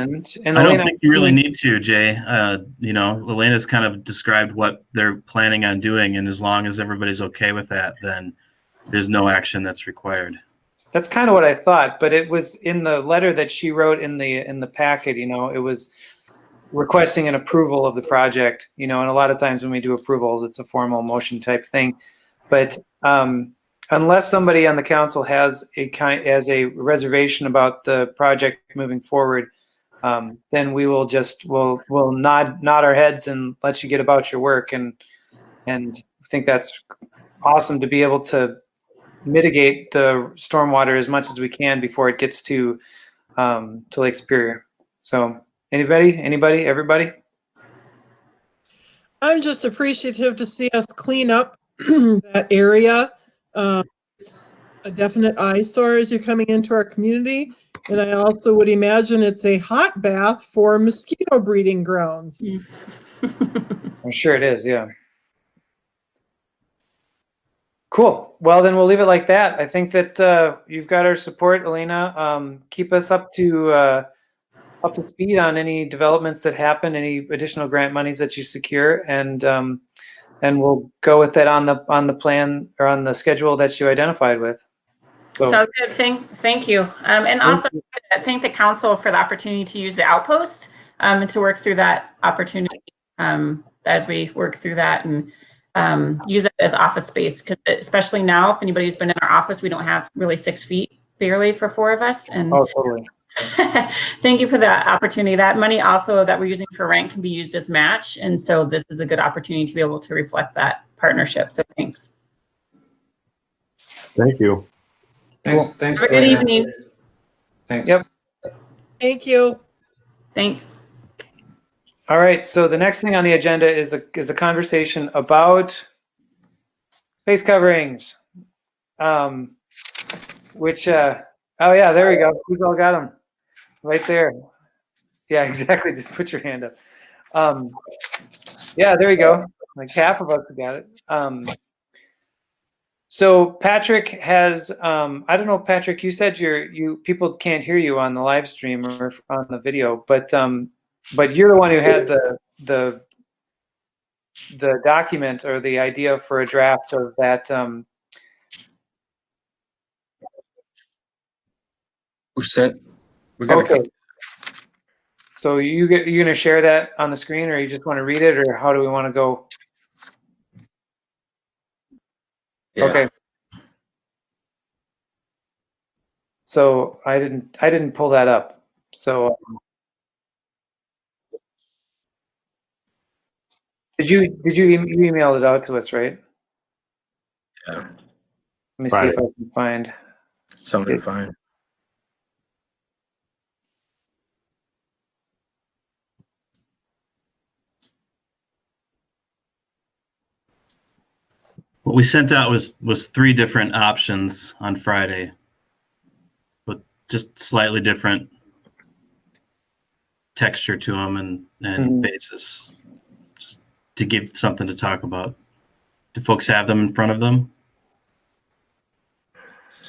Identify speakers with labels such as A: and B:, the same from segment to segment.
A: And
B: I don't
A: Elena,
B: think you really need to, Jay. You know, Elena's kind of described what they're planning on doing, and as long as everybody's okay with that, then there's no action that's required.
A: That's kind of what I thought, but it was in the letter that she wrote in the packet. You know, it was requesting an approval of the project. You know, and a lot of times when we do approvals, it's a formal motion type thing. But unless somebody on the council has a reservation about the project moving forward, then we will just we'll nod our heads and let you get about your work. And I think that's awesome to be able to mitigate the stormwater as much as we can before it gets to Lake Superior. So anybody, everybody?
C: I'm just appreciative to see us clean up that area. It's a definite eyesore as you're coming into our community. And I also would imagine it's a hot bath for mosquito breeding grounds.
A: I'm sure it is, yeah. Cool. Well, then we'll leave it like that. I think that you've got our support, Elena. Keep us up to speed on any developments that happen, any additional grant monies that you secure, and we'll go with that on the plan or on the schedule that you identified with. So,
D: sounds good. Thank you. And also thank the council for the opportunity to use the outpost and to work through that opportunity as we work through that and use it as office space, because especially now, if anybody's been in our office, we don't have really 6 feet barely for 4 of us. And
A: oh, totally.
D: Thank you for that opportunity. That money also that we're using for rent can be used as match. And so this is a good opportunity to be able to reflect that partnership. So thanks.
E: Thank you.
F: Thanks.
A: Cool.
F: Thanks.
D: Have a good evening.
F: Thanks.
A: Yep.
C: Thank you.
D: Thanks.
A: All right. So the next thing on the agenda is a conversation about face coverings, which oh yeah, there we go. Who's all got them? Right there. Yeah, exactly. Just put your hand up. Yeah, there you go. Like half of us got it. So Patrick has, I don't know, Patrick, you said people can't hear you on the live stream or on the video, but you're the one who had the document or the idea for a draft of that.
F: Who said? Okay.
A: So you're gonna share that on the screen, or you just want to read it, or how do we want to go?
F: Yeah.
A: Okay. So I didn't pull that up. So you emailed it out to us, right?
F: Yeah.
A: Let me see if I can find
F: Something fine.
B: What we sent out was 3 different options on Friday, with just slightly different texture to them and basis, just to give something to talk about. Do folks have them in front of them?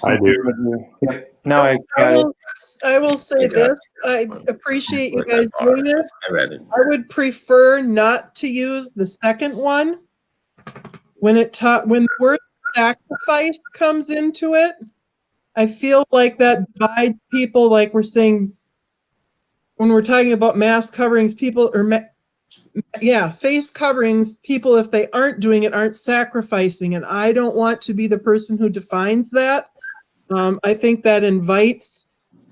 E: I do.
A: Yep. No,
C: I will say this. I appreciate you guys doing this.
F: I read it.
C: I would prefer not to use the second one. When the word sacrifice comes into it, I feel like that divides people. Like we're saying, when we're talking about mask coverings, people face coverings, people, if they aren't doing it, aren't sacrificing. And I don't want to be the person who defines that. I think that invites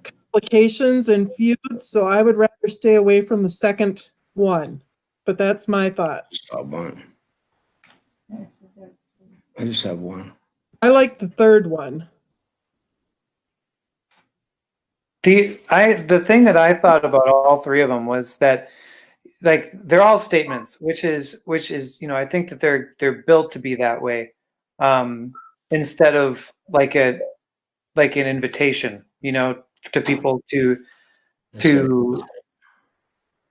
C: complications and feuds. So I would rather stay away from the second one. But that's my thoughts.
F: I just have one.
C: I like the third one.
A: The thing that I thought about all 3 of them was that, like, they're all statements, which is I think that they're built to be that way, instead of like an invitation, to people to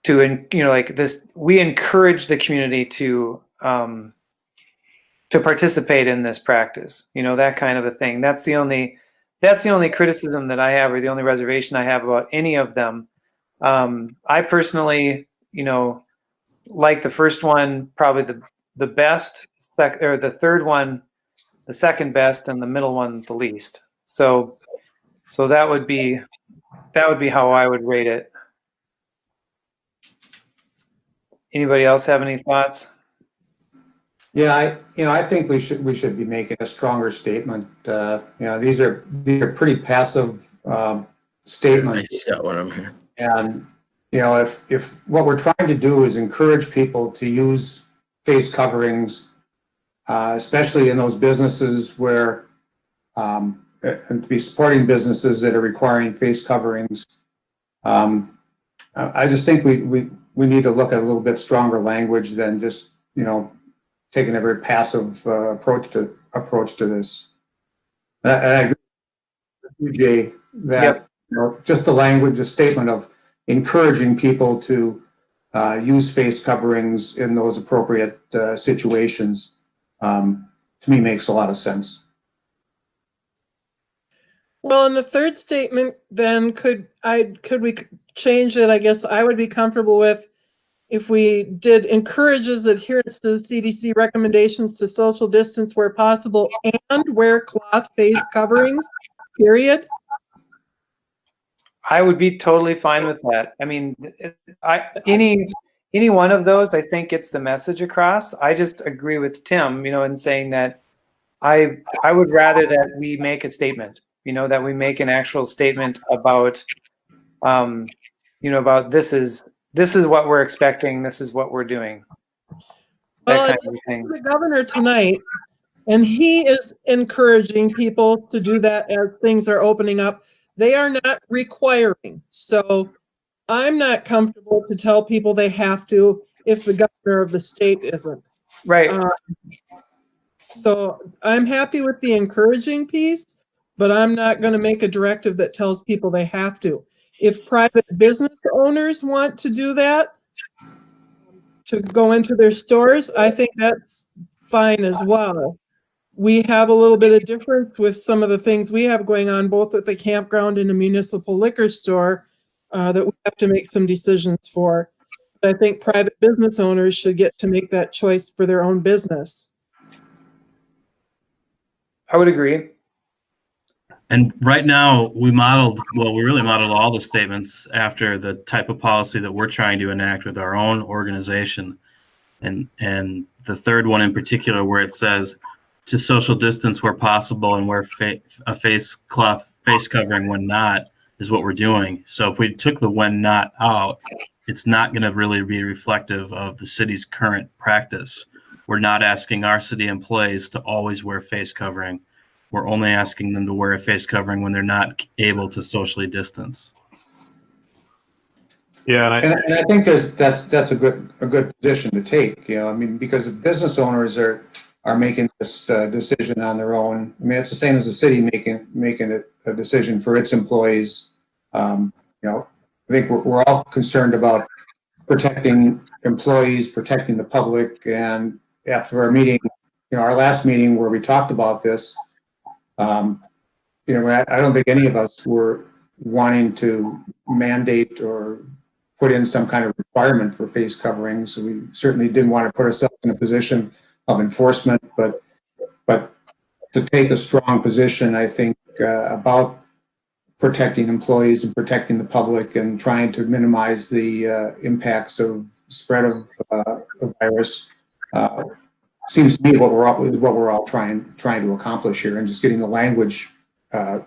A: like this. We encourage the community to participate in this practice, that kind of a thing. That's the only criticism that I have, or the only reservation I have about any of them, I personally, like the first one probably the best, or the third one the second best, and the middle one the least. So that would be how I would rate it. Anybody else have any thoughts?
E: Yeah, I think we should be making a stronger statement. These are pretty passive
F: I
E: statements,
F: just got one of them here.
E: and if what we're trying to do is encourage people to use face coverings, especially in those businesses where, and to be supporting businesses that are requiring face coverings, I just think we need to look at a little bit stronger language than just taking a very passive approach to this. And I agree with you, Jay, that just the language, the statement of encouraging people to use face coverings in those appropriate situations, to me makes a lot of sense.
C: Well, in the third statement, then could we change it? I guess I would be comfortable with if we did encourages adherence to the CDC recommendations to social distance where possible and wear cloth face coverings, period.
A: I would be totally fine with that. I mean, any one of those, I think gets the message across. I just agree with Tim, in saying that I would rather that we make a statement, that we make an actual statement about, about this is what we're expecting, this is what we're doing. That kind of thing.
C: The governor tonight, and he is encouraging people to do that as things are opening up. They are not requiring. So I'm not comfortable to tell people they have to if the governor of the state isn't.
A: Right.
C: So I'm happy with the encouraging piece, but I'm not going to make a directive that tells people they have to. If private business owners want to do that, to go into their stores, I think that's fine as well. We have a little bit of difference with some of the things we have going on, both at the campground and a municipal liquor store, that we have to make some decisions for. But I think private business owners should get to make that choice for their own business.
A: I would agree.
B: And right now, we really modeled all the statements after the type of policy that we're trying to enact with our own organization. And the third one in particular, where it says to social distance where possible and wear a face covering when not, is what we're doing. So if we took the when not out, it's not going to really be reflective of the city's current practice. We're not asking our city employees to always wear face covering. We're only asking them to wear a face covering when they're not able to socially distance.
E: Yeah, and I think that's a good position to take. Because the business owners are making this decision on their own. I mean, it's the same as the city making a decision for its employees. I think we're all concerned about protecting employees, protecting the public. And after our meeting, our last meeting where we talked about this, I don't think any of us were wanting to mandate or put in some kind of requirement for face coverings. So we certainly didn't want to put ourselves in a position of enforcement, but to take a strong position, I think, about protecting employees and protecting the public and trying to minimize the impacts of spread of the virus. Seems to me what we're all trying to accomplish here, and just getting the language that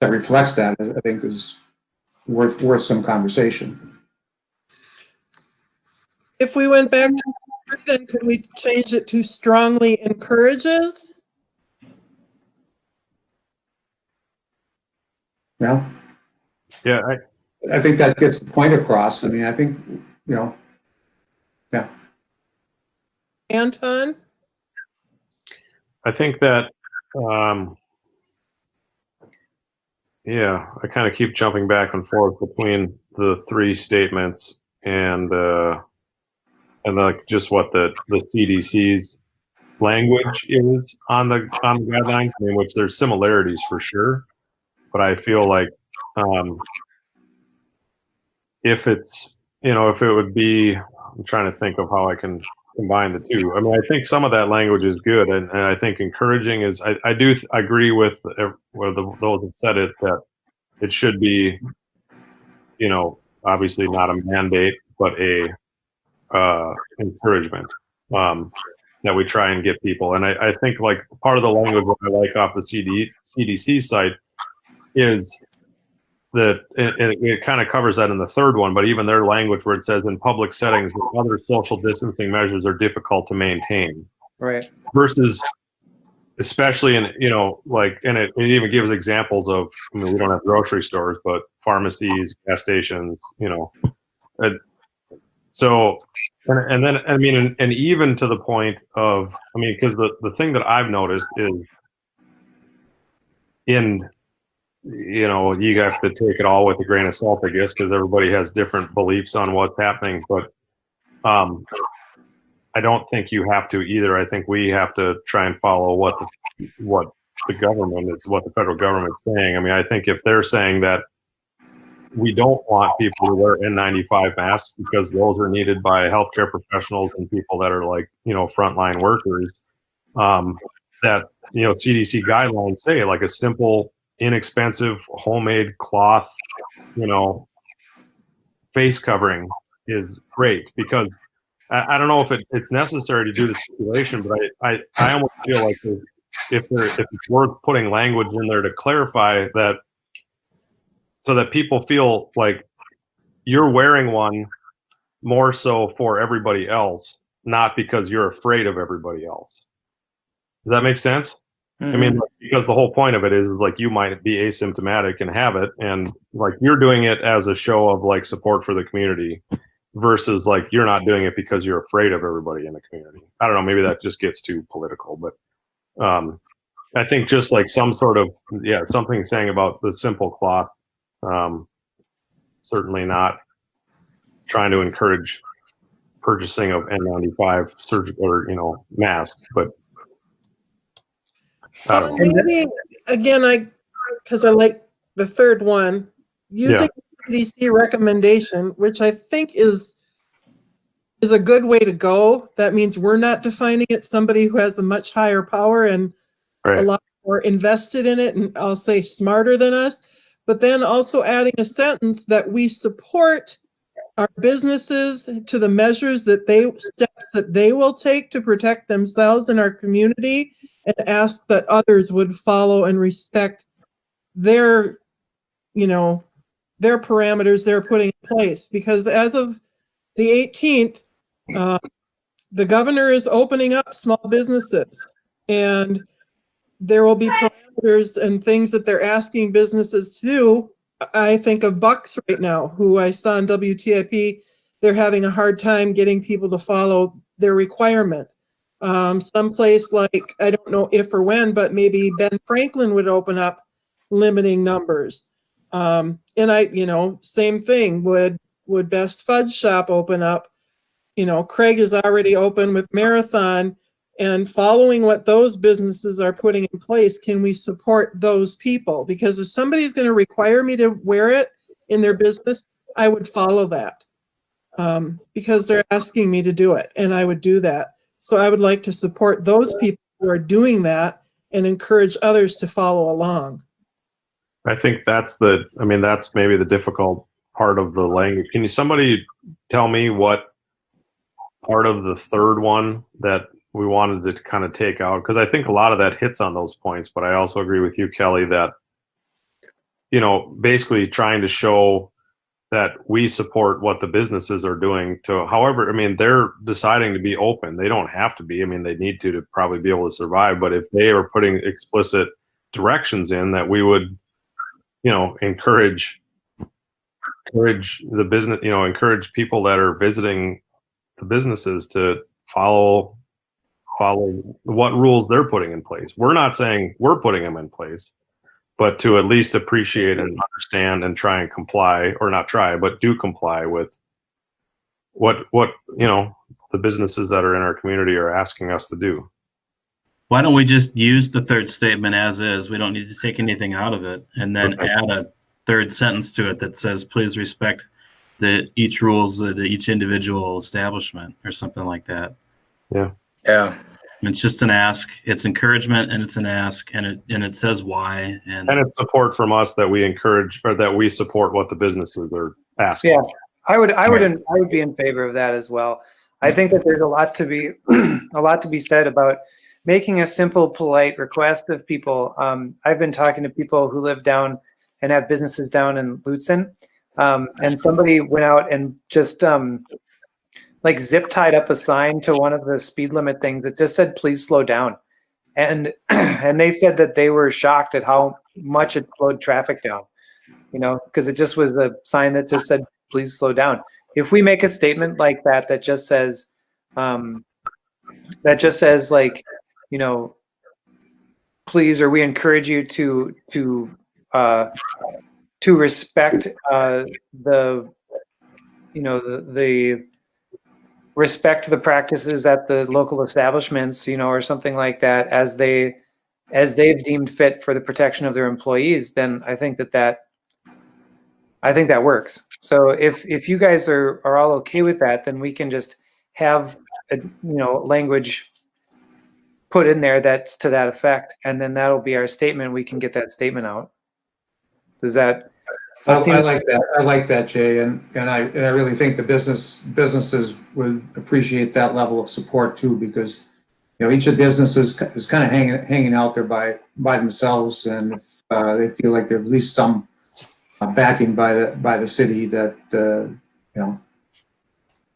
E: reflects that, I think, is worth some conversation.
C: If we went back to then could we change it to strongly encourages?
E: Yeah.
G: Yeah,
E: I think that gets the point across. I mean, I think, yeah.
C: Anton?
G: I think that, I kind of keep jumping back and forth between the three statements and like just what the CDC's language is on the guidelines, in which there's similarities for sure, but I feel like if it's, if it would be, I'm trying to think of how I can combine the two. I mean, I think some of that language is good, and I think encouraging is, I do agree with those that said it, that it should be, obviously not a mandate, but a encouragement, that we try and get people. And I think like part of the language that I like off the CDC site is that it kind of covers that in the third one, but even their language where it says in public settings where other social distancing measures are difficult to maintain.
A: Right.
G: Versus, especially in, and it even gives examples of, I mean, we don't have grocery stores, but pharmacies, gas stations, so, and then, I mean, and even to the point of, I mean, because the thing that I've noticed is you have to take it all with a grain of salt, I guess, because everybody has different beliefs on what's happening. But I don't think you have to either. I think we have to try and follow what the government is, what the federal government's saying. I mean, I think if they're saying that we don't want people to wear N95 masks because those are needed by healthcare professionals and people that are like, frontline workers, that, CDC guidelines say like a simple, inexpensive, homemade cloth, face covering is great, because I don't know if it's necessary to do the stipulation, but I almost feel like if it's worth putting language in there to clarify that, so that people feel like you're wearing one more so for everybody else, not because you're afraid of everybody else. Does that make sense?
A: Mm-hmm.
G: I mean, because the whole point of it is like you might be asymptomatic and have it, and like you're doing it as a show of like support for the community, versus like you're not doing it because you're afraid of everybody in the community. I don't know, maybe that just gets too political, but I think just like some sort of, something saying about the simple cloth, certainly not trying to encourage purchasing of N95 surgical or masks, but I don't know.
C: Maybe again, because I like the third one, using CDC recommendation, which I think is a good way to go. That means we're not defining it. Somebody who has a much higher power and a lot more invested in it, and I'll say smarter than us. But then also adding a sentence that we support our businesses to the measures steps that they will take to protect themselves and our community, and ask that others would follow and respect their parameters they're putting in place. Because as of the 18th, the governor is opening up small businesses, and there will be parameters and things that they're asking businesses to do. I think of Bucks right now, who I saw on WTIP. They're having a hard time getting people to follow their requirement. Someplace like, I don't know if or when, but maybe Ben Franklin would open up limiting numbers. And same thing, would Best Fudge Shop open up? Craig is already open with Marathon, and following what those businesses are putting in place, can we support those people? Because if somebody's going to require me to wear it in their business, I would follow that, because they're asking me to do it, and I would do that. So I would like to support those people who are doing that and encourage others to follow along.
G: I think that's maybe the difficult part of the language. Can somebody tell me what part of the third one that we wanted to kind of take out? Because I think a lot of that hits on those points, but I also agree with you, Kelly, that, basically trying to show that we support what the businesses are doing to, however, I mean, they're deciding to be open. They don't have to be. I mean, they need to probably be able to survive. But if they are putting explicit directions in, that we would, encourage the business, encourage people that are visiting the businesses to follow what rules they're putting in place. We're not saying we're putting them in place, but to at least appreciate and understand and try and comply, or not try, but do comply with what the businesses that are in our community are asking us to do.
B: Why don't we just use the third statement as is? We don't need to take anything out of it, and then add a third sentence to it that says, please respect each rules at each individual establishment or something like that.
F: Yeah.
B: It's just an ask. It's encouragement and it's an ask, and it says why. And
G: it's support from us that we encourage or that we support what the businesses are asking.
A: Yeah, I would be in favor of that as well. I think that there's a lot to be said about making a simple, polite request of people. I've been talking to people who live down and have businesses down in Lutzen, and somebody went out and just like zip tied up a sign to one of the speed limit things that just said, "Please slow down," and and they said that they were shocked at how much it slowed traffic down. You know, because it just was a sign that just said, "Please slow down." If we make a statement like that that just says like, you know, please, or we encourage you to respect respect the practices at the local establishments, you know, or something like that, as they've deemed fit for the protection of their employees, then I think that works. So if you guys are all okay with that, then we can just have language put in there that's to that effect, and then that'll be our statement. We can get that statement out. Does that?
E: I like that. I like that, Jay, and I really think the businesses would appreciate that level of support too, because each of the businesses is kind of hanging out there by themselves, and if they feel like there's at least some backing by the city, that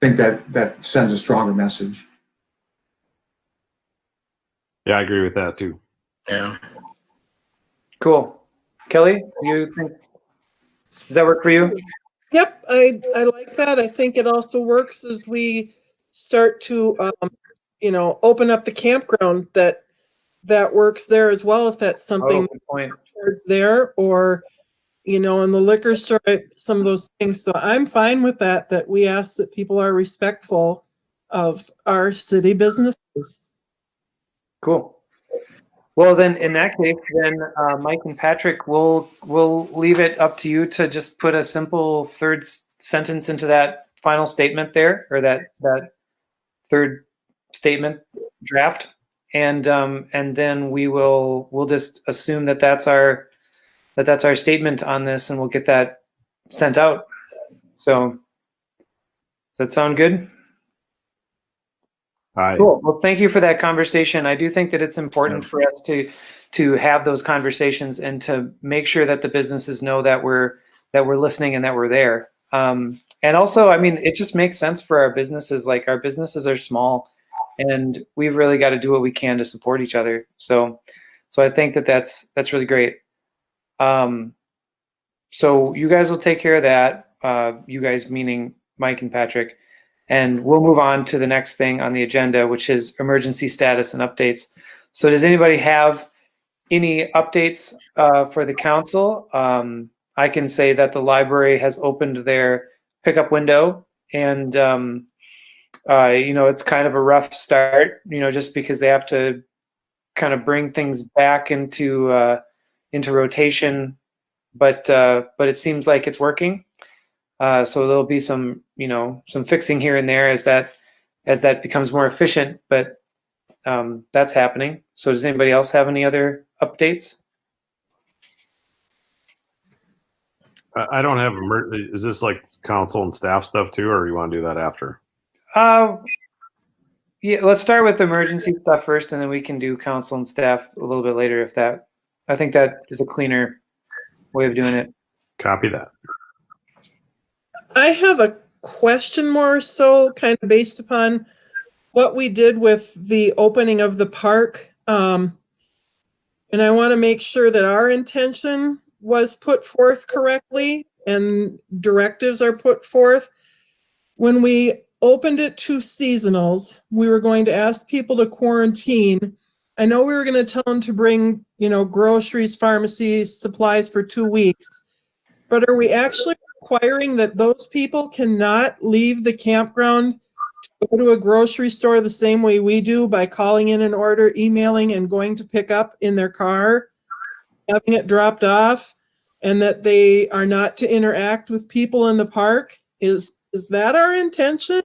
E: think that sends a stronger message.
G: Yeah, I agree with that too.
F: Yeah.
A: Cool. Kelly, you think? Does that work for you?
C: Yep, I like that. I think it also works as we start to, open up the campground, that works there as well, if that's something
A: Good point.
C: towards there, or, in the liquor store, some of those things. So I'm fine with that we ask that people are respectful of our city businesses.
A: Cool. Well, then in that case, Mike and Patrick, we'll leave it up to you to just put a simple third sentence into that final statement there, or that third statement draft, and then we'll just assume that's our statement on this, and we'll get that sent out. So does that sound good? Cool. Well, thank you for that conversation. I do think that it's important for us to have those conversations and to make sure that the businesses know that we're listening and that we're there. And also, I mean, it just makes sense for our businesses. Like, our businesses are small, and we've really got to do what we can to support each other. So I think that's really great. So you guys will take care of that. You guys meaning Mike and Patrick. And we'll move on to the next thing on the agenda, which is emergency status and updates. So does anybody have any updates for the council? I can say that the library has opened their pickup window, and it's kind of a rough start, just because they have to kind of bring things back into rotation, but it seems like it's working. So there'll be some fixing here and there as that becomes more efficient, but that's happening. So does anybody else have any other updates?
G: I don't have. Is this like council and staff stuff too, or you want to do that after?
A: Yeah, let's start with emergency stuff first, and then we can do council and staff a little bit later. I think that is a cleaner way of doing it.
G: Copy that.
C: I have a question more so kind of based upon what we did with the opening of the park. And I want to make sure that our intention was put forth correctly and directives are put forth. When we opened it to seasonals, we were going to ask people to quarantine. I know we were going to tell them to bring, groceries, pharmacies, supplies for 2 weeks, but are we actually requiring that those people cannot leave the campground to go to a grocery store the same way we do, by calling in an order, emailing, and going to pick up in their car, having it dropped off, and that they are not to interact with people in the park? Is that our intention?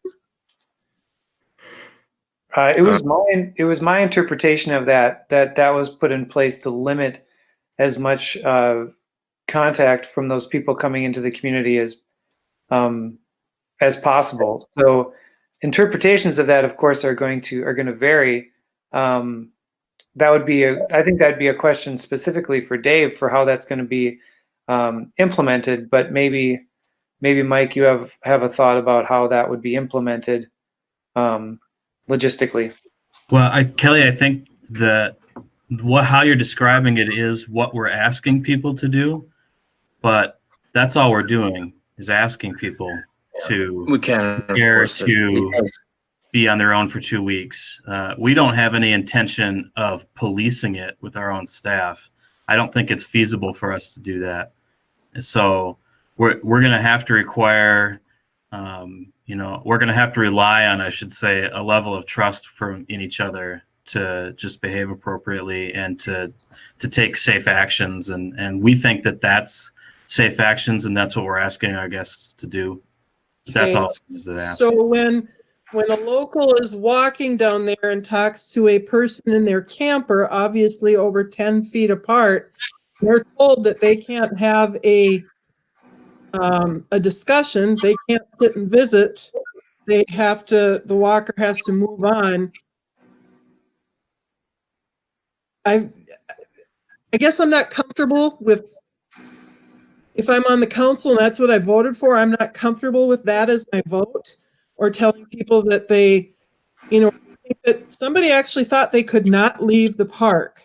A: It was my interpretation of that was put in place to limit as much contact from those people coming into the community as possible. So interpretations of that, of course, are going to vary. That would be I think that'd be a question specifically for Dave for how that's going to be implemented. But maybe Mike, you have a thought about how that would be implemented logistically.
B: Well, Kelly, I think that how you're describing it is what we're asking people to do, but that's all we're doing is asking people to
F: We can't
B: prepare
F: enforce it
B: to
F: because
B: be on their own for 2 weeks. We don't have any intention of policing it with our own staff. I don't think it's feasible for us to do that. So we're going to have to require, we're going to have to rely on, I should say, a level of trust in each other to just behave appropriately and to take safe actions. And we think that that's safe actions, and that's what we're asking our guests to do. That's all.
C: So when a local is walking down there and talks to a person in their camper, obviously over 10 feet apart, they're told that they can't have a discussion. They can't sit and visit. The walker has to move on. I guess I'm not comfortable with, if I'm on the council and that's what I voted for, I'm not comfortable with that as my vote, or telling people that they, that somebody actually thought they could not leave the park.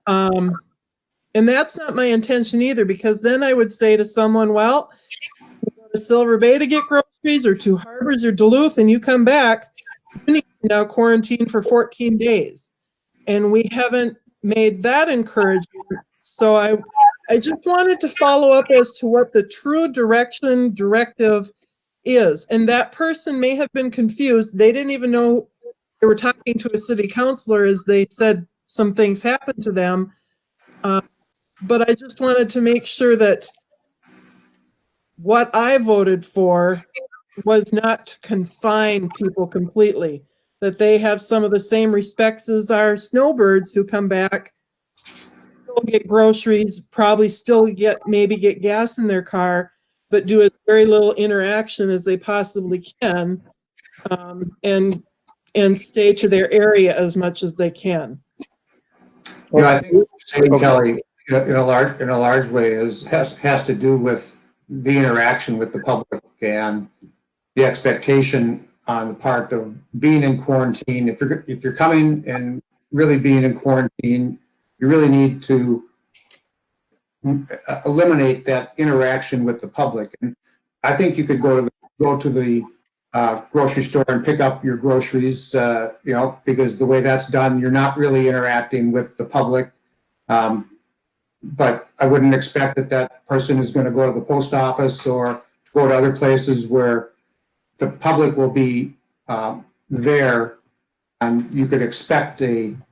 C: And that's not my intention either, because then I would say to someone, well, you go to Silver Bay to get groceries, or to Harbors or Duluth, and you come back, you need to now quarantine for 14 days. And we haven't made that encouragement. So I just wanted to follow up as to what the true directive is. And that person may have been confused. They didn't even know they were talking to a city councilor as they said some things happened to them. But I just wanted to make sure that what I voted for was not to confine people completely, that they have some of the same respects as our snowbirds who come back, still get groceries, probably still maybe get gas in their car, but do as very little interaction as they possibly can, and stay to their area as much as they can.
E: I think what you're saying, Kelly, in a large way has to do with the interaction with the public and the expectation on the part of being in quarantine. If you're coming and really being in quarantine, you really need to eliminate that interaction with the public. And I think you could go to the grocery store and pick up your groceries, because the way that's done, you're not really interacting with the public. But I wouldn't expect that person is going to go to the post office or go to other places where the public will be there, and you could expect an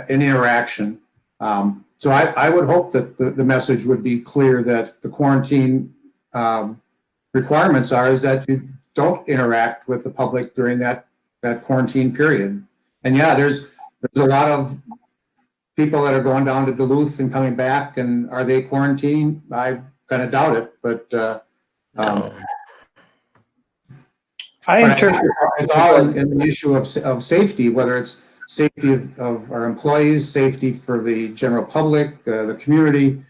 E: interaction. So I would hope that the message would be clear that the quarantine requirements is that you don't interact with the public during that quarantine period. And yeah, there's a lot of people that are going down to Duluth and coming back, and are they quarantined? I kind of doubt it, but
A: I interpret
E: it's all in the issue of safety, whether it's safety of our employees, safety for the general public, the community.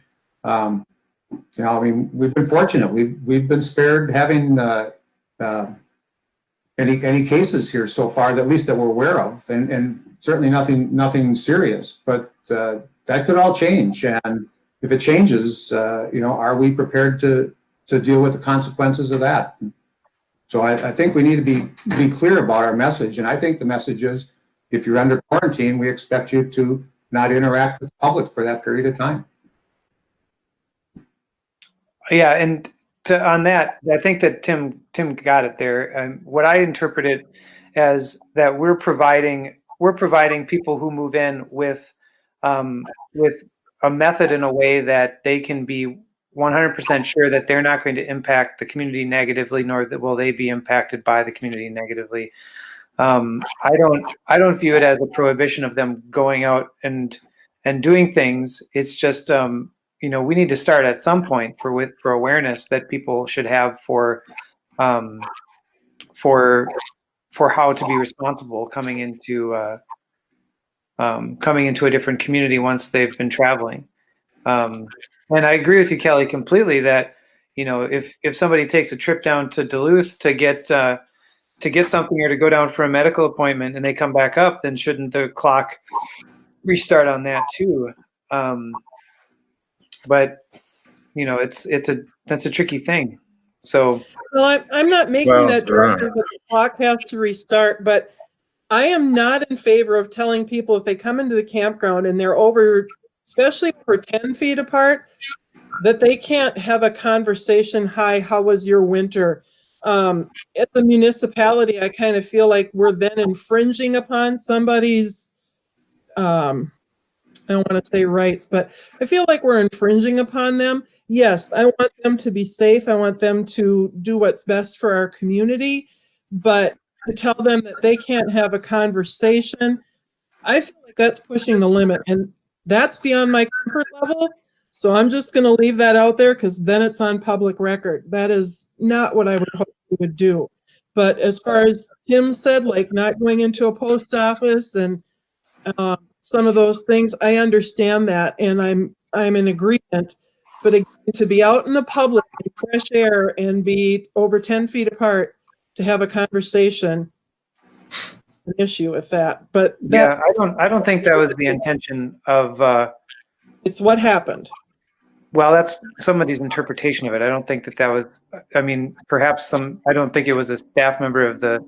E: We've been fortunate. We've been spared having any cases here so far, at least that we're aware of, and certainly nothing serious. But that could all change, and if it changes, are we prepared to deal with the consequences of that? So I think we need to be clear about our message, and I think the message is, if you're under quarantine, we expect you to not interact with the public for that period of time.
A: Yeah, and on that, I think that Tim got it there. What I interpret it as that we're providing people who move in with a method in a way that they can be 100% sure that they're not going to impact the community negatively, nor that will they be impacted by the community negatively. I don't view it as a prohibition of them going out and doing things. It's just, you know, we need to start at some point for awareness that people should have for how to be responsible coming into a different community once they've been traveling. And I agree with you, Kelly, completely that, you know, if somebody takes a trip down to Duluth to get something or to go down for a medical appointment and they come back up, then shouldn't the clock restart on that too? But you know, that's a tricky thing. So,
C: Well, I'm not making
F: Well,
C: that
F: right.
C: directive that the clock has to restart, but I am not in favor of telling people if they come into the campground and they're over, especially for 10 feet apart, that they can't have a conversation. Hi, how was your winter? At the municipality, I kind of feel like we're then infringing upon somebody's, I don't want to say rights, but I feel like we're infringing upon them. Yes, I want them to be safe. I want them to do what's best for our community, but to tell them that they can't have a conversation, I feel like that's pushing the limit, and that's beyond my comfort level. So I'm just going to leave that out there because then it's on public record. That is not what I would hope we would do. But as far as Tim said, like not going into a post office and some of those things, I understand that, and I'm in agreement. But again, to be out in the public, in fresh air, and be over 10 feet apart to have a conversation, an issue with that. But that,
A: yeah, I don't think that was the intention of.
C: it's what happened.
A: Well, that's somebody's interpretation of it. I don't think that was. I mean, perhaps I don't think it was a staff member of the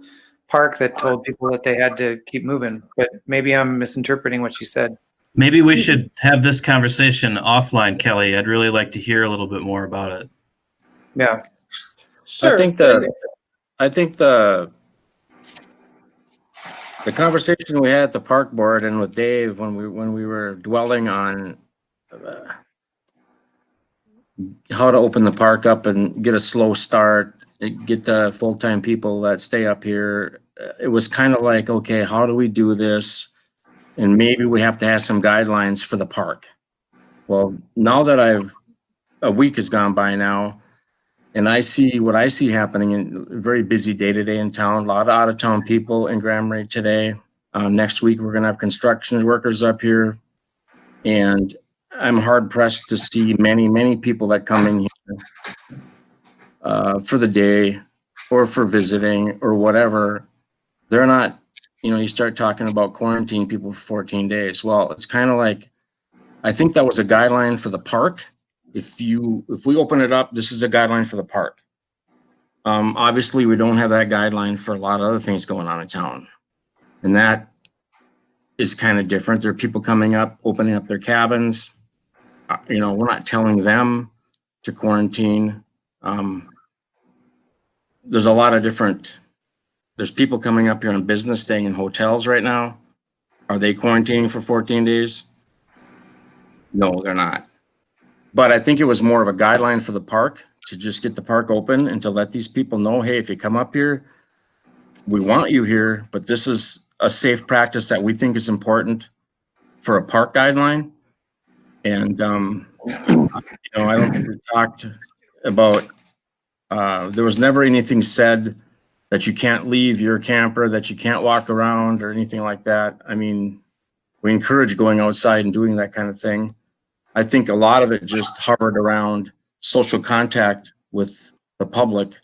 A: park that told people that they had to keep moving. But maybe I'm misinterpreting what you said.
B: Maybe we should have this conversation offline, Kelly. I'd really like to hear a little bit more about it.
A: Yeah.
C: Sure.
F: I think the conversation we had at the park board and with Dave when we were dwelling on how to open the park up and get a slow start, get the full-time people that stay up here. It was kind of like, okay, how do we do this? And maybe we have to have some guidelines for the park. Well, now that a week has gone by now, and I see what I see happening in a very busy day to day in town, a lot of out of town people in Grand Marais today. Next week, we're going to have construction workers up here. And I'm hard pressed to see many people that come in here for the day or for visiting or whatever. They're not, you know, you start talking about quarantine people for 14 days. Well, it's kind of like, I think that was a guideline for the park. If we open it up, this is a guideline for the park. Obviously, we don't have that guideline for a lot of other things going on in town. And that is kind of different. There are people coming up, opening up their cabins. You know, we're not telling them to quarantine. There's a lot of there's people coming up here on business, staying in hotels right now. Are they quarantining for 14 days? No, they're not. But I think it was more of a guideline for the park to just get the park open and to let these people know, hey, if you come up here, we want you here, but this is a safe practice that we think is important for a park guideline. And, you know, I don't think we talked about, there was never anything said that you can't leave your camper, that you can't walk around or anything like that. I mean, we encourage going outside and doing that kind of thing. I think a lot of it just hovered around social contact with the public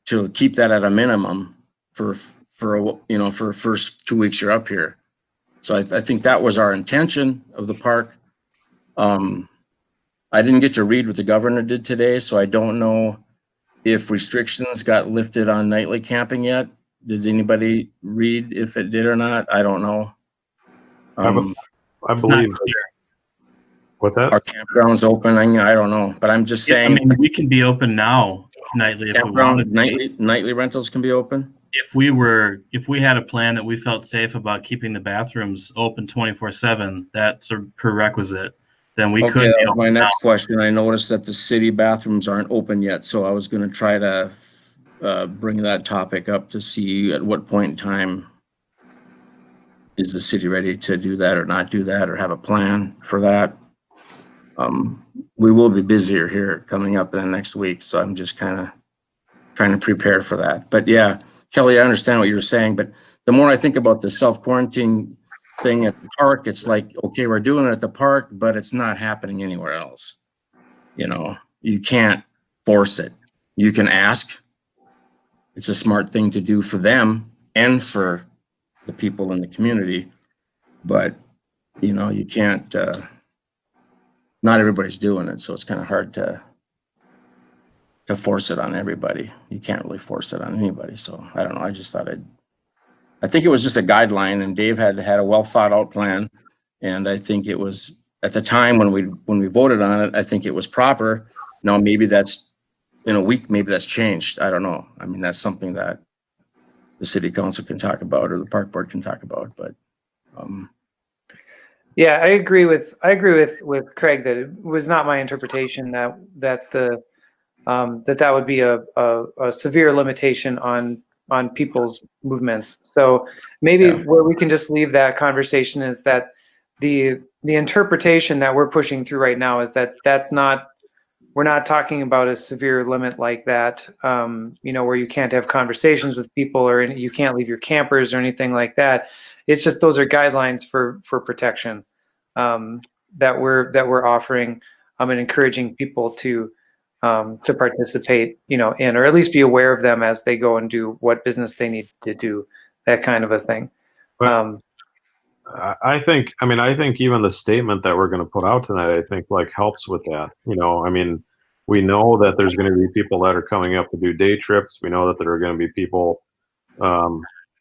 F: to keep that at a minimum for the first 2 weeks you're up here. So I think that was our intention of the park. I didn't get to read what the governor did today, so I don't know if restrictions got lifted on nightly camping yet. Did anybody read if it did or not? I don't know.
G: I believe. What's that?
F: Our campground's opening. I don't know, but I'm just saying.
B: I mean, we can be open now nightly if we wanted.
F: Nightly rentals can be open.
B: If we had a plan that we felt safe about keeping the bathrooms open 24/7, that's a prerequisite then we
F: Okay,
B: could.
F: that was my next question. I noticed that the city bathrooms aren't open yet, so I was gonna try to bring that topic up to see at what point in time is the city ready to do that or not do that or have a plan for that. We will be busier here coming up in the next week, so I'm just kind of trying to prepare for that. But yeah, Kelly, I understand what you're saying, but the more I think about the self-quarantine thing at the park, it's like, okay, we're doing it at the park, but it's not happening anywhere else. You know, you can't force it. You can ask. It's a smart thing to do for them and for the people in the community, but you know, you can't, not everybody's doing it, so it's kind of hard to force it on everybody. You can't really force it on anybody. So I don't know. I just thought I think it was just a guideline, and Dave had a well thought out plan. And I think it was at the time when we voted on it, I think it was proper. Now, maybe that's in a week, maybe that's changed. I don't know. I mean, that's something that the city council can talk about or the park board can talk about, but,
A: Yeah, I agree with Craig that it was not my interpretation that that would be a severe limitation on people's movements. So maybe where we can just leave that conversation is that the interpretation that we're pushing through right now is that we're not talking about a severe limit like that, you know, where you can't have conversations with people or you can't leave your campers or anything like that. It's just those are guidelines for protection that we're offering and encouraging people to participate, you know, in, or at least be aware of them as they go and do what business they need to do, that kind of a thing.
G: I think even the statement that we're going to put out tonight, I think like helps with that. You know, I mean, we know that there's going to be people that are coming up to do day trips. We know that there are going to be people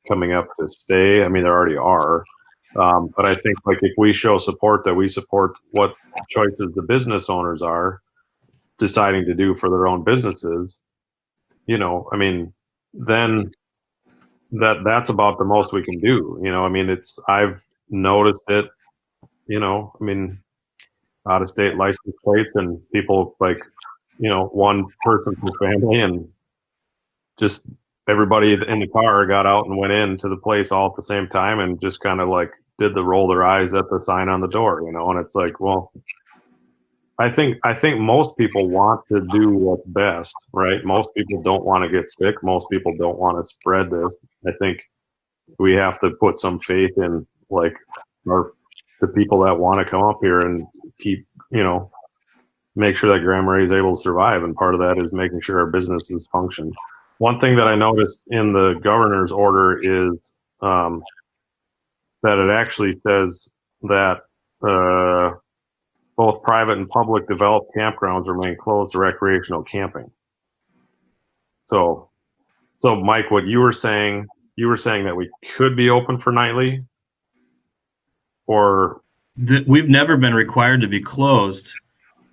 G: coming up to stay. I mean, there already are. But I think like if we show support, that we support what choices the business owners are deciding to do for their own businesses, you know, I mean, then that's about the most we can do. You know, I mean, I've noticed it, you know, I mean, out of state license plates and people like, you know, one person per family, and just everybody in the car got out and went into the place all at the same time and just kind of like did the roll their eyes at the sign on the door, you know, and it's like, well, I think most people want to do what's best, right? Most people don't want to get sick. Most people don't want to spread this. I think we have to put some faith in like the people that want to come up here and keep, you know, make sure that Grand Marais is able to survive. And part of that is making sure our businesses function. One thing that I noticed in the governor's order is that it actually says that both private and public developed campgrounds remain closed to recreational camping. So Mike, what you were saying that we could be open for nightly, or
B: we've never been required to be closed.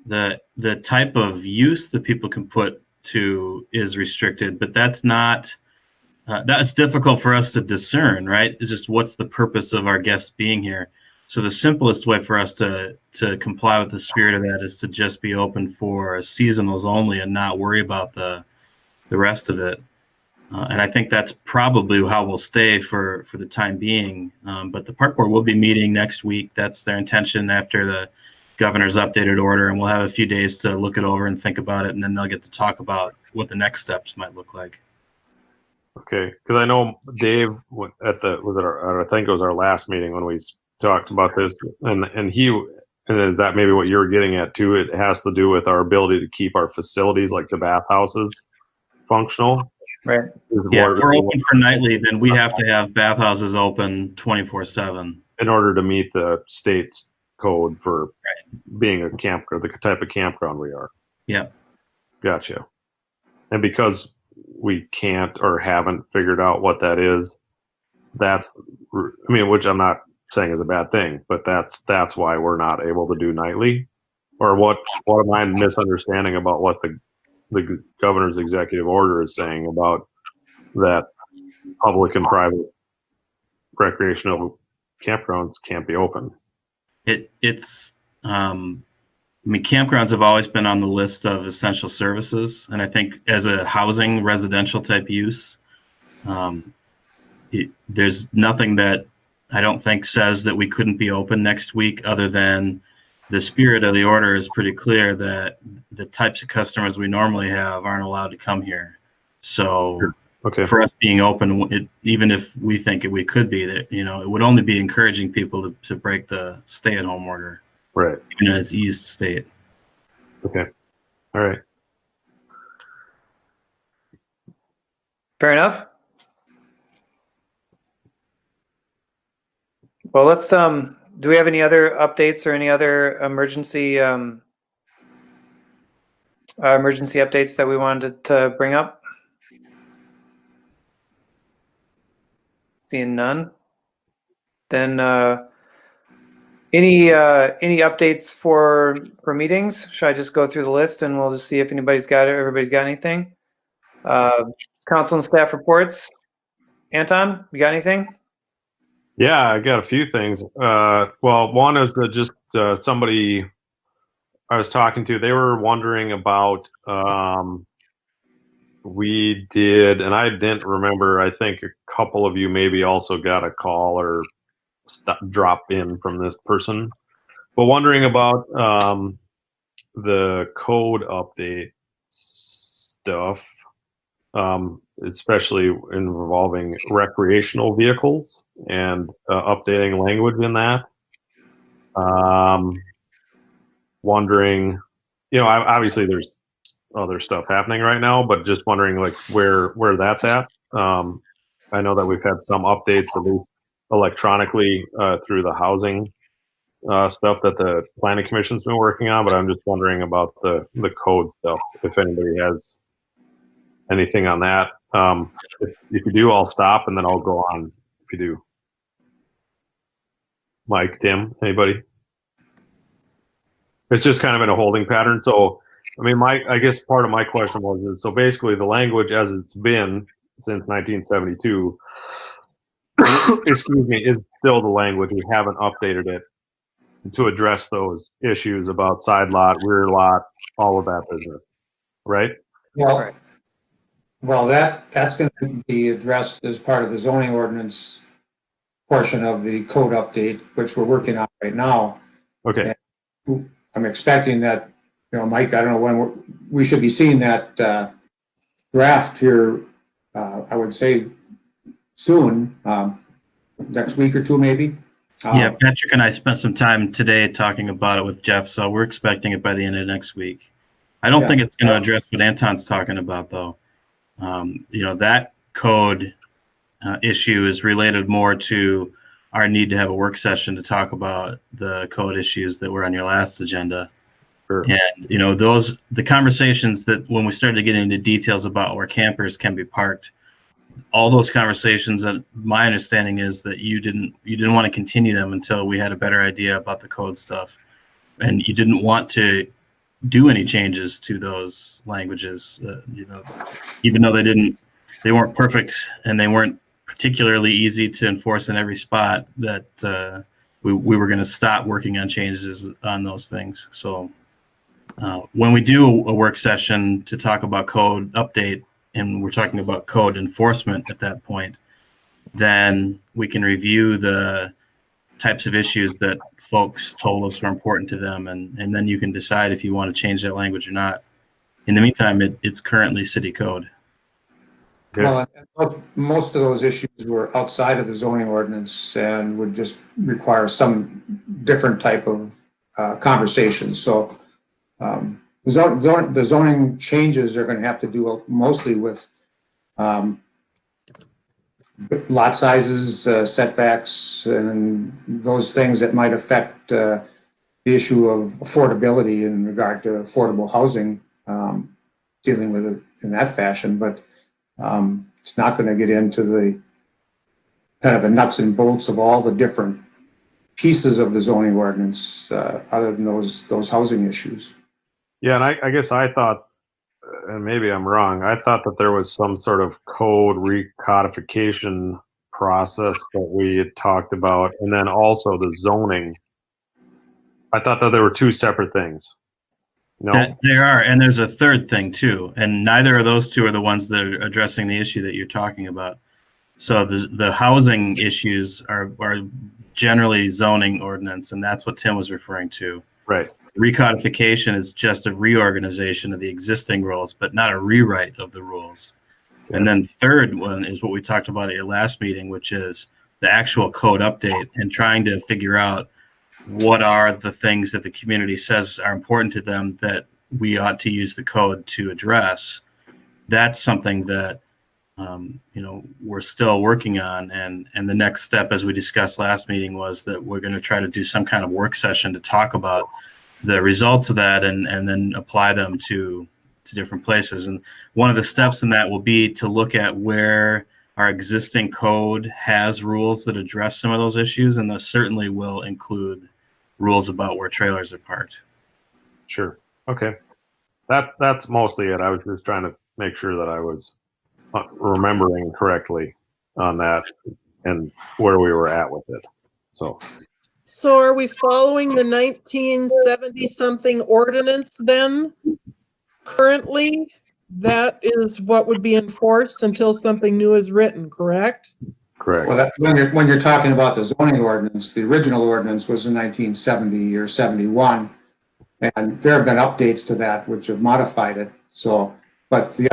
B: The type of use that people can put to is restricted, but that's not that's difficult for us to discern, right? It's just what's the purpose of our guests being here. So the simplest way for us to comply with the spirit of that is to just be open for seasonals only and not worry about the rest of it. And I think that's probably how we'll stay for the time being. But the park board will be meeting next week. That's their intention after the governor's updated order, and we'll have a few days to look it over and think about it, and then they'll get to talk about what the next steps might look like.
G: Okay, because I know Dave I think it was our last meeting when we talked about this, and is that maybe what you're getting at too? It has to do with our ability to keep our facilities like the bathhouses functional.
A: Right.
B: Yeah, if we're open for nightly, then we have to have bathhouses open 24/7
G: in order to meet the state's code for being a camp, or the type of campground we are.
B: Yeah.
G: Gotcha. And because we can't or haven't figured out what that is, which I'm not saying is a bad thing, but that's why we're not able to do nightly. Or what am I misunderstanding about what the governor's executive order is saying about that public and private recreational campgrounds can't be open?
B: It's I mean, campgrounds have always been on the list of essential services, and I think as a housing residential type use, there's nothing that I don't think says that we couldn't be open next week, other than the spirit of the order is pretty clear that the types of customers we normally have aren't allowed to come here. So
G: Okay.
B: for us being open, even if we think we could be, that it would only be encouraging people to break the stay-at-home order,
G: Right.
B: even in its eased state.
G: Okay. All right.
A: Fair enough. Well, let's, do we have any other updates or any other emergency updates that we wanted to bring up? Seeing none. Then, any updates for meetings? Should I just go through the list and we'll just see if everybody's got anything? Council and staff reports. Anton, you got anything?
G: Yeah, I got a few things. Well, one is that just somebody I was talking to, they were wondering about, we did, and I didn't remember, I think a couple of you maybe also got a call or drop in from this person, but wondering about the code update stuff, especially involving recreational vehicles and updating language in that. Wondering, obviously there's other stuff happening right now, but just wondering like where that's at. I know that we've had some updates, at least electronically, through the housing stuff that the planning commission's been working on, but I'm just wondering about the code stuff, if anybody has anything on that. If you do, I'll stop and then I'll go on if you do. Mike, Tim, anybody? It's just kind of in a holding pattern. So, I mean, I guess part of my question was, so basically the language as it's been since 1972, excuse me, is still the language. We haven't updated it to address those issues about side lot, rear lot, all of that business, right?
E: Well, that's going to be addressed as part of the zoning ordinance portion of the code update, which we're working on right now.
G: Okay.
E: And I'm expecting that, Mike, I don't know when we should be seeing that draft here. I would say soon, next week or two, maybe.
B: Yeah, Patrick and I spent some time today talking about it with Jeff, so we're expecting it by the end of next week. I don't think it's going to address what Anton's talking about, though. That code issue is related more to our need to have a work session to talk about the code issues that were on your last agenda.
G: Sure.
B: And, the conversations that when we started getting into details about where campers can be parked, all those conversations, that my understanding is that you didn't want to continue them until we had a better idea about the code stuff. And you didn't want to do any changes to those languages, even though they weren't perfect and they weren't particularly easy to enforce in every spot, that we were going to stop working on changes on those things. So when we do a work session to talk about code update, and we're talking about code enforcement at that point, then we can review the types of issues that folks told us were important to them, and then you can decide if you want to change that language or not. In the meantime, it's currently city code.
E: Well, most of those issues were outside of the zoning ordinance and would just require some different type of conversation. So the zoning changes are going to have to do mostly with lot sizes, setbacks, and those things that might affect the issue of affordability in regard to affordable housing, dealing with it in that fashion. But it's not going to get into the kind of the nuts and bolts of all the different pieces of the zoning ordinance, other than those housing issues.
G: Yeah, and I guess I thought, and maybe I'm wrong, I thought that there was some sort of code recodification process that we had talked about, and then also the zoning. I thought that there were two separate things. No?
B: There are, and there's a third thing too, and neither of those two are the ones that are addressing the issue that you're talking about. So the housing issues are generally zoning ordinance, and that's what Tim was referring to.
G: Right.
B: Recodification is just a reorganization of the existing rules, but not a rewrite of the rules.
G: Yeah.
B: And then third one is what we talked about at your last meeting, which is the actual code update and trying to figure out what are the things that the community says are important to them that we ought to use the code to address. That's something that we're still working on, and the next step, as we discussed last meeting, was that we're going to try to do some kind of work session to talk about the results of that and then apply them to different places. And one of the steps in that will be to look at where our existing code has rules that address some of those issues, and those certainly will include rules about where trailers are parked.
G: Sure. Okay. That's mostly it. I was just trying to make sure that I was remembering correctly on that and where we were at with it.
C: So are we following the 1970 something ordinance then? Currently, that is what would be enforced until something new is written, correct?
G: Correct.
E: Well, when you're talking about the zoning ordinance, the original ordinance was in 1970 or 71. And there have been updates to that which have modified it. So, but the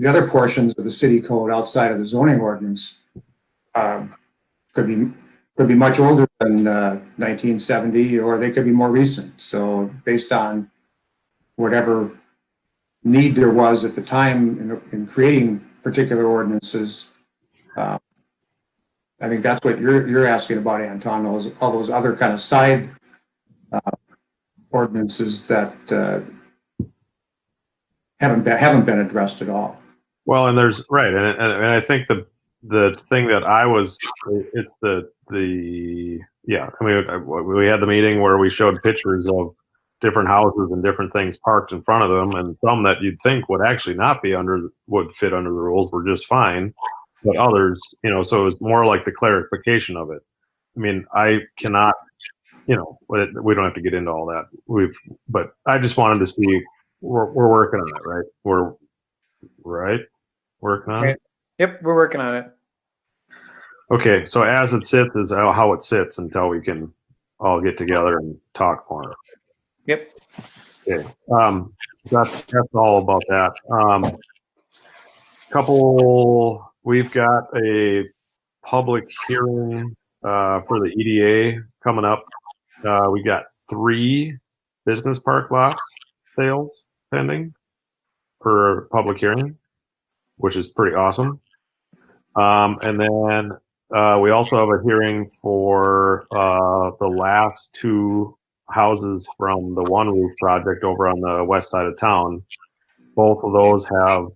E: other portions of the city code outside of the zoning ordinance could be much older than 1970, or they could be more recent. So based on whatever need there was at the time in creating particular ordinances, I think that's what you're asking about, Anton. All those other kind of side ordinances that haven't been addressed at all.
G: Well, and there's right, and I think the thing that I was, it's yeah. I mean, we had the meeting where we showed pictures of different houses and different things parked in front of them, and some that you'd think would actually not be would fit under the rules were just fine, but others, so it was more like the clarification of it. I mean, I cannot, we don't have to get into all that. But I just wanted to see we're working on it, right? We're working on it.
A: Yep, we're working on it.
G: Okay, so as it sits is how it sits until we can all get together and talk more.
A: Yep.
G: Okay, that's all about that. We've got a public hearing for the EDA coming up. We got 3 business park lots sales pending for public hearing, which is pretty awesome. And then we also have a hearing for the last 2 houses from the One Roof project over on the west side of town. Both of those have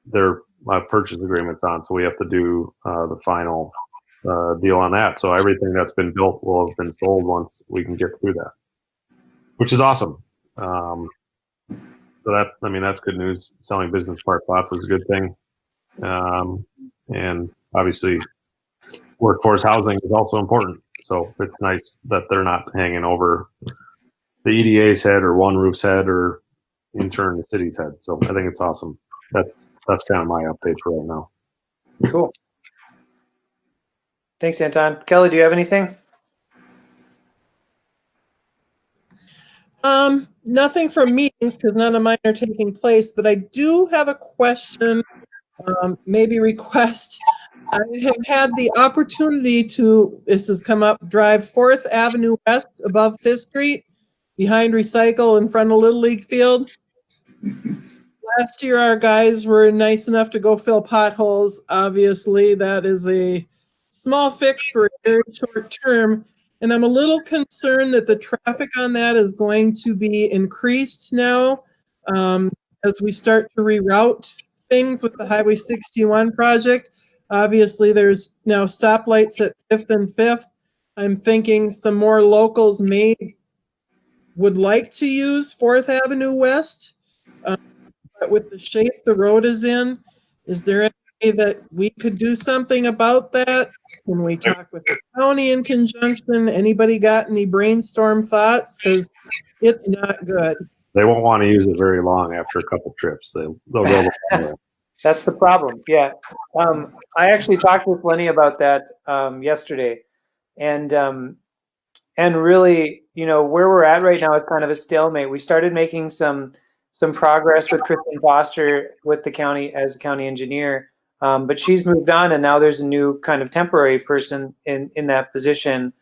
G: their purchase agreements on, so we have to do the final deal on that. So everything that's been built will have been sold once we can get through that, which is awesome. So that's good news. Selling business park lots was a good thing. And obviously workforce housing is also important. So it's nice that they're not hanging over the EDA's head or One Roof's head or in turn the city's head. So I think it's awesome. That's kind of my update for right now.
A: Cool. Thanks, Anton. Kelly, do you have anything?
C: Nothing from meetings because none of mine are taking place, but I do have a question, maybe request. I have had the opportunity to, this has come up, drive 4th Avenue West above 5th Street, behind Recycle in front of Little League Field. Last year, our guys were nice enough to go fill potholes. Obviously, that is a small fix for a very short term. And I'm a little concerned that the traffic on that is going to be increased now as we start to reroute things with the Highway 61 project. Obviously, there's now stoplights at 5th and 5th. I'm thinking some more locals would like to use 4th Avenue West. But with the shape the road is in, is there any way that we could do something about that? Can we talk with the county in conjunction? Anybody got any brainstorm thoughts? Because It's not good.
G: They won't want to use it very long after a couple trips. They'll go the long way.
A: That's the problem. Yeah. I actually talked with Lenny about that yesterday, and really, you know, where we're at right now is kind of a stalemate. We started making some progress with Kristen Foster with the county as county engineer, but she's moved on, and now there's a new kind of temporary person in that position.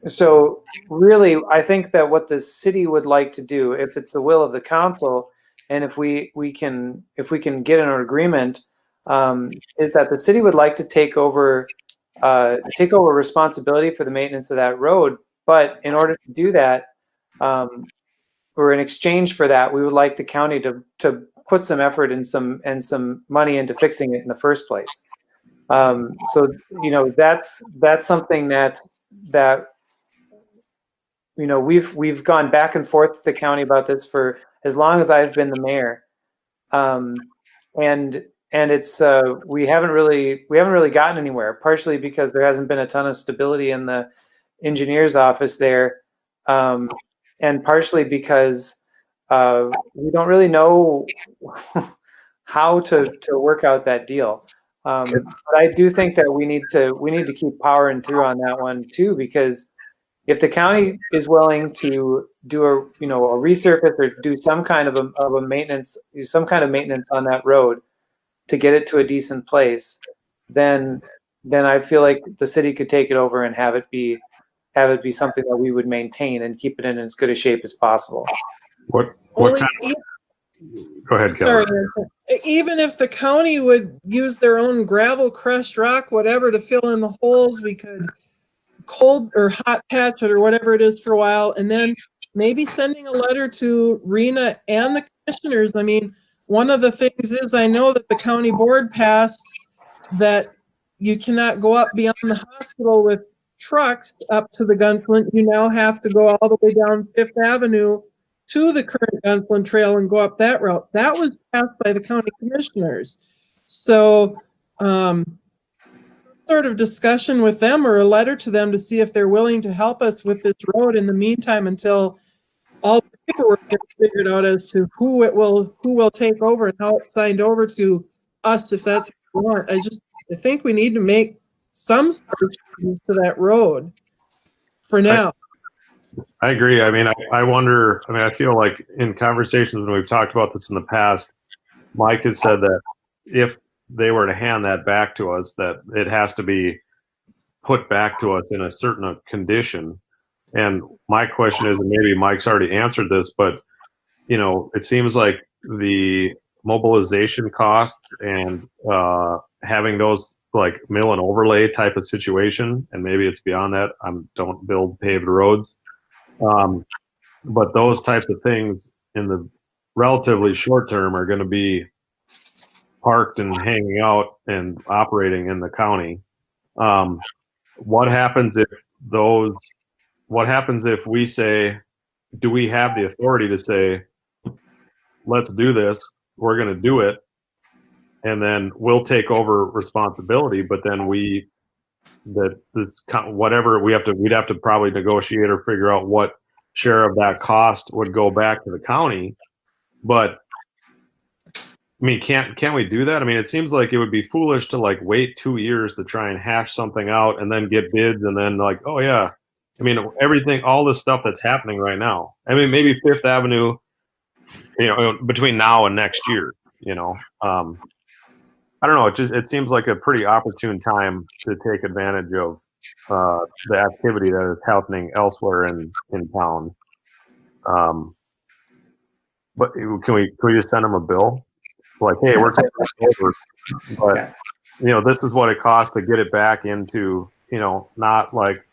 A: So really, I think that what the city would like to do, if it's the will of the council, and if we can get an agreement, is that the city would like to take over responsibility for the maintenance of that road. But in order to do that, or in exchange for that, we would like the county to put some effort and some money into fixing it in the first place. So you know, that's something that you know, we've gone back and forth with the county about this for as long as I've been the mayor, and it's we haven't really gotten anywhere. Partially because there hasn't been a ton of stability in the engineer's office there, and partially because we don't really know how to work out that deal. But I do think that we need to keep powering through on that one too, because if the county is willing to do a resurface or do some kind of a maintenance, on that road to get it to a decent place, then I feel like the city could take it over and have it be something that we would maintain and keep it in as good a shape as possible.
G: What
C: Only
G: kind of, go ahead,
C: Sorry,
G: Kelly.
C: even if the county would use their own gravel, crushed rock, whatever, to fill in the holes, we could cold or hot patch it or whatever it is for a while, and then maybe sending a letter to Rena and the commissioners. I mean, one of the things is, I know that the county board passed that you cannot go up beyond the hospital with trucks up to the Gunflint. You now have to go all the way down Fifth Avenue to the current Gunflint Trail and go up that route. That was passed by the county commissioners. So sort of discussion with them or a letter to them to see if they're willing to help us with this road in the meantime until all the paperwork gets figured out as to who will take over and how it's signed over to us, if that's what we want. I think we need to make some sort of changes to that road for now.
G: I agree. I mean, I wonder, I mean, I feel like in conversations when we've talked about this in the past, Mike has said that if they were to hand that back to us, that it has to be put back to us in a certain condition. And my question is, and maybe Mike's already answered this, but you know, it seems like the mobilization costs and having those like mill and overlay type of situation, and maybe it's beyond that. Don't build paved roads, but those types of things in the relatively short term are going to be parked and hanging out and operating in the county. What happens if we say, do we have the authority to say, let's do this, we're going to do it, and then we'll take over responsibility, but then we'd have to probably negotiate or figure out what share of that cost would go back to the county. But I mean, can we do that? I mean, it seems like it would be foolish to like wait 2 years to try and hash something out and then get bids and then like, oh yeah, I mean, all this stuff that's happening right now. I mean, maybe Fifth Avenue, you know, between now and next year, you know, I don't know. It seems like a pretty opportune time to take advantage of the activity that is happening elsewhere in town. But can we just send them a bill? Like, hey, we're taking this over, but you know, this is what it costs to get it back into, you know, not like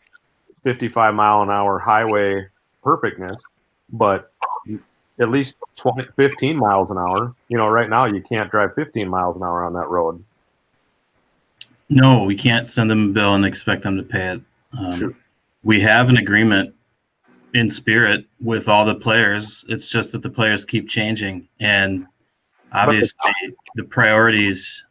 G: 55-mile-an-hour highway perfectness, but at least 15 miles an hour. You know, right now you can't drive 15 miles an hour on that road.
B: No, we can't send them a bill and expect them to pay it. We have an agreement in spirit with all the players. It's just that the players keep changing, and obviously the priorities,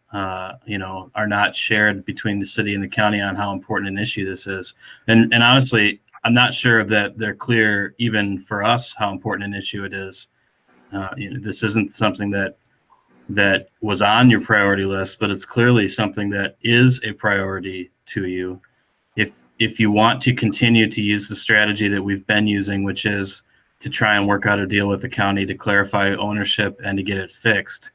B: you know, are not shared between the city and the county on how important an issue this is. And honestly, I'm not sure that they're clear even for us how important an issue it is. This isn't something that was on your priority list, but it's clearly something that is a priority to you. If you want to continue to use the strategy that we've been using, which is to try and work out a deal with the county to clarify ownership and to get it fixed,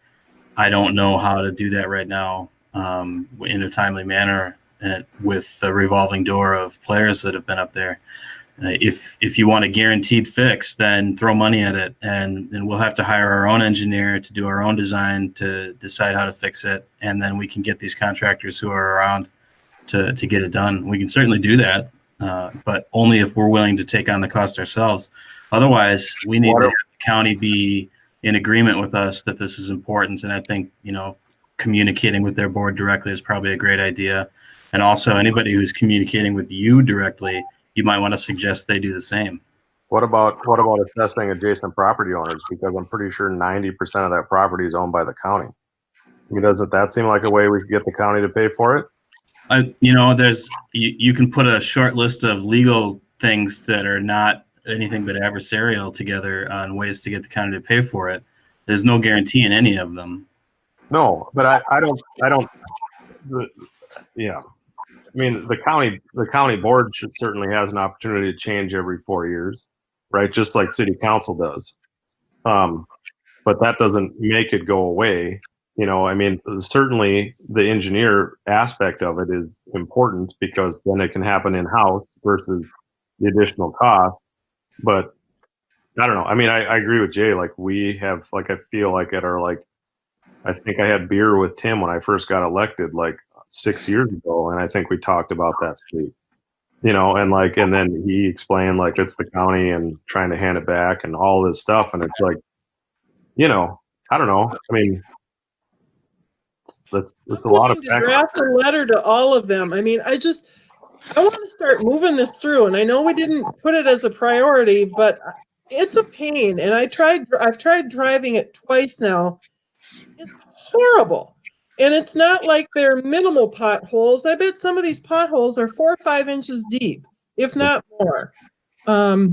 B: I don't know how to do that right now in a timely manner with the revolving door of players that have been up there. If you want a guaranteed fix, then throw money at it, and we'll have to hire our own engineer to do our own design to decide how to fix it, and then we can get these contractors who are around to get it done. We can certainly do that, but only if we're willing to take on the cost ourselves. Otherwise, we need to have the county be in agreement with us that this is important, and I think communicating with their board directly is probably a great idea. And also, anybody who's communicating with you directly, you might want to suggest they do the same.
G: What about assessing adjacent property owners? Because I'm pretty sure 90% of that property is owned by the county. I mean, doesn't that seem like a way we could get the county to pay for it?
B: You can put a short list of legal things that are not anything but adversarial together on ways to get the county to pay for it. There's no guarantee in any of them.
G: No, but I don't. Yeah. I mean, the county board certainly has an opportunity to change every 4 years, right? Just like city council does. But that doesn't make it go away. I mean, certainly the engineer aspect of it is important because then it can happen in-house versus the additional cost. But I don't know. I mean, I agree with Jay. Like we have, like, I feel like at our, like, I think I had beer with Tim when I first got elected, like 6 years ago. And I think we talked about that street, and then he explained like it's the county and trying to hand it back and all this stuff. And it's like, I don't know. I mean, it's a lot of
C: to draft a letter to all of them. I mean, I want to start moving this through, and I know we didn't put it as a priority, but it's a pain. And I've tried driving it twice now. It's horrible. And it's not like they're minimal potholes. I bet some of these potholes are 4 or 5 inches deep, if not more. I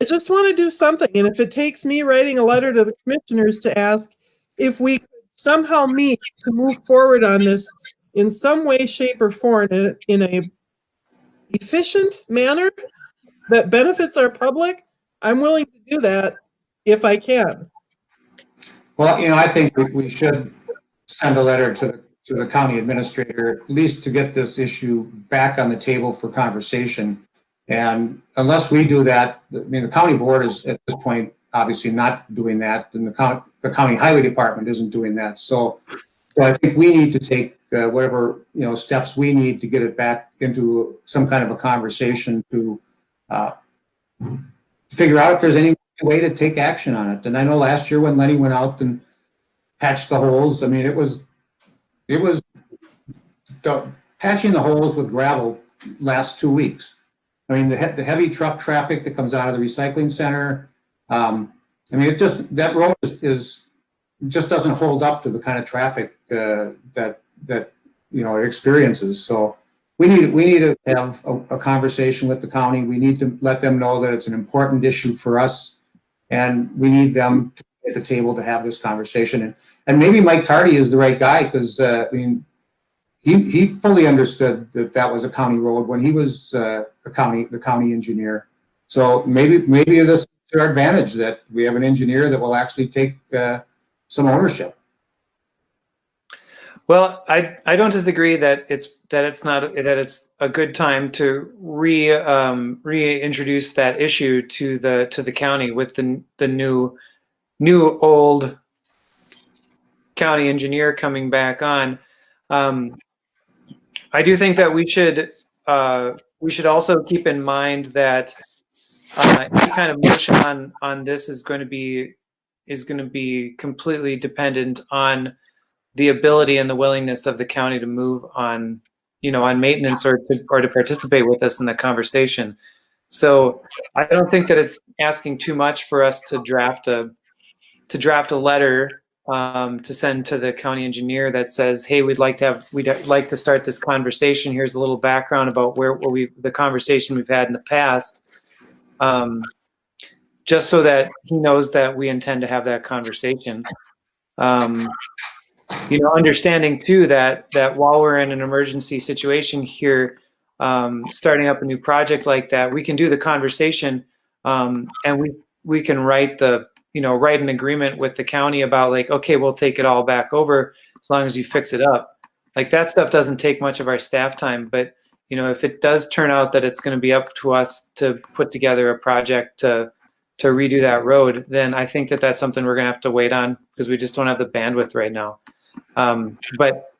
C: just want to do something. And if it takes me writing a letter to the commissioners to ask if we could somehow meet to move forward on this in some way, shape, or form in a efficient manner that benefits our public, I'm willing to do that if I can.
E: Well, I think we should send a letter to the county administrator, at least to get this issue back on the table for conversation. And unless we do that, I mean, the county board is at this point obviously not doing that, and the county highway department isn't doing that. So I think we need to take whatever steps we need to get it back into some kind of a conversation to figure out if there's any way to take action on it. And I know last year when Lenny went out and patched the holes, I mean, it was patching the holes with gravel last 2 weeks. I mean, the heavy truck traffic that comes out of the recycling center. I mean, that road is just doesn't hold up to the kind of traffic that it experiences. So we need to have a conversation with the county. We need to let them know that it's an important issue for us, and we need them to be at the table to have this conversation. And maybe Mike Tardy is the right guy, because I mean, he fully understood that was a county road when he was the county engineer. So maybe this is to our advantage that we have an engineer that will actually take some ownership.
A: Well, I don't disagree that it's a good time to reintroduce that issue to the county with the new old county engineer coming back on. I do think that we should also keep in mind that any kind of motion on this is going to be completely dependent on the ability and the willingness of the county to move on maintenance or to participate with us in the conversation. So I don't think that it's asking too much for us to draft a letter to send to the county engineer that says, hey, we'd like to start this conversation. Here's a little background about the conversation we've had in the past. Just so that he knows that we intend to have that conversation. Understanding too that while we're in an emergency situation here, starting up a new project like that, we can do the conversation, and we can write an agreement with the county about like, okay, we'll take it all back over as long as you fix it up. Like that stuff doesn't take much of our staff time, but if it does turn out that it's going to be up to us to put together a project to redo that road, then I think that that's something we're going to have to wait on because we just don't have the bandwidth right now. But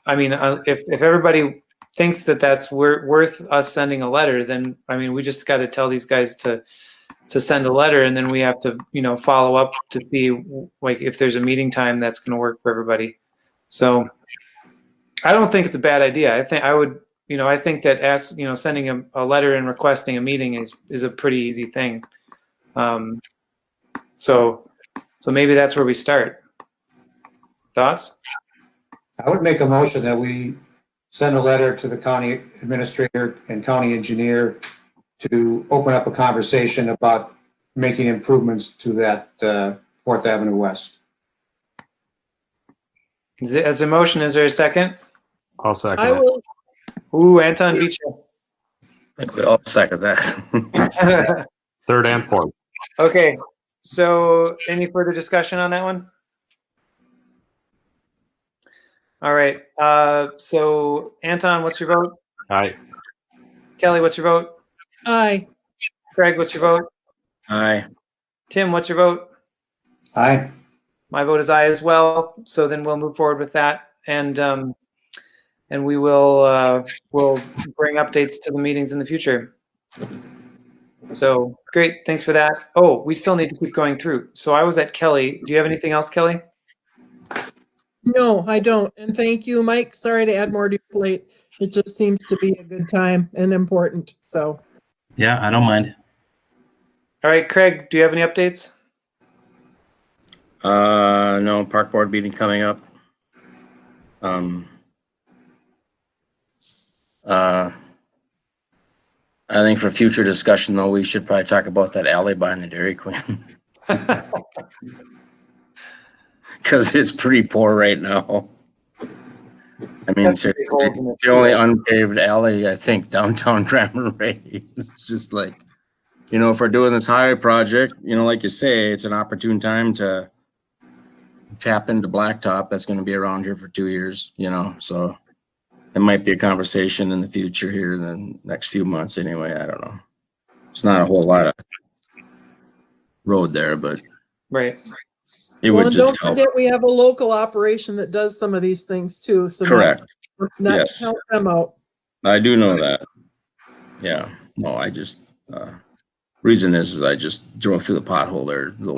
A: if everybody thinks that that's worth us sending a letter, then we just got to tell these guys to send a letter, and then we have to follow up to see like if there's a meeting time that's going to work for everybody. So I don't think it's a bad idea. I think that sending a letter and requesting a meeting is a pretty easy thing. So maybe that's where we start. Thoughts?
E: I would make a motion that we send a letter to the county administrator and county engineer to open up a conversation about making improvements to that 4th Avenue West.
A: As a motion, is there a second?
G: I'll second
C: I
G: it.
C: will.
A: Ooh, Anton beat
F: I think we all second that.
A: you.
G: Third and fourth.
A: Okay, so any further discussion on that one? All right, so Anton, what's your vote?
G: Aye.
A: Kelly, what's your vote?
C: Aye.
A: Craig, what's your vote?
F: Aye.
A: Tim, what's your vote?
E: Aye.
A: My vote is aye as well. So then we'll move forward with that, and we will we'll bring updates to the meetings in the future. So great, thanks for that. Oh, we still need to keep going through. So I was at Kelly. Do you have anything else, Kelly?
C: No, I don't. And thank you, Mike. Sorry to add more to your plate. It just seems to be a good time and important. So.
B: Yeah, I don't mind.
A: All right, Craig, do you have any updates?
F: No, park board meeting coming up. I think for future discussion though, we should probably talk about that alley behind the Dairy Queen. Cause it's pretty poor right now. I mean, seriously, it's the only unpaved alley, I think, downtown Marais. It's just like, if we're doing this highway project, like you say, it's an opportune time to tap into blacktop that's going to be around here for 2 years, so it might be a conversation in the future here in the next few months anyway. I don't know. It's not a whole lot of road there, but
A: Right.
F: it
C: Well,
F: would
C: and
F: just
C: don't
F: help.
C: forget we have a local operation that does some of these things too. So
F: Correct.
C: not
F: Yes.
C: count them out.
F: I do know that. Yeah. No, I just, reason is I just drove through the pothole there a little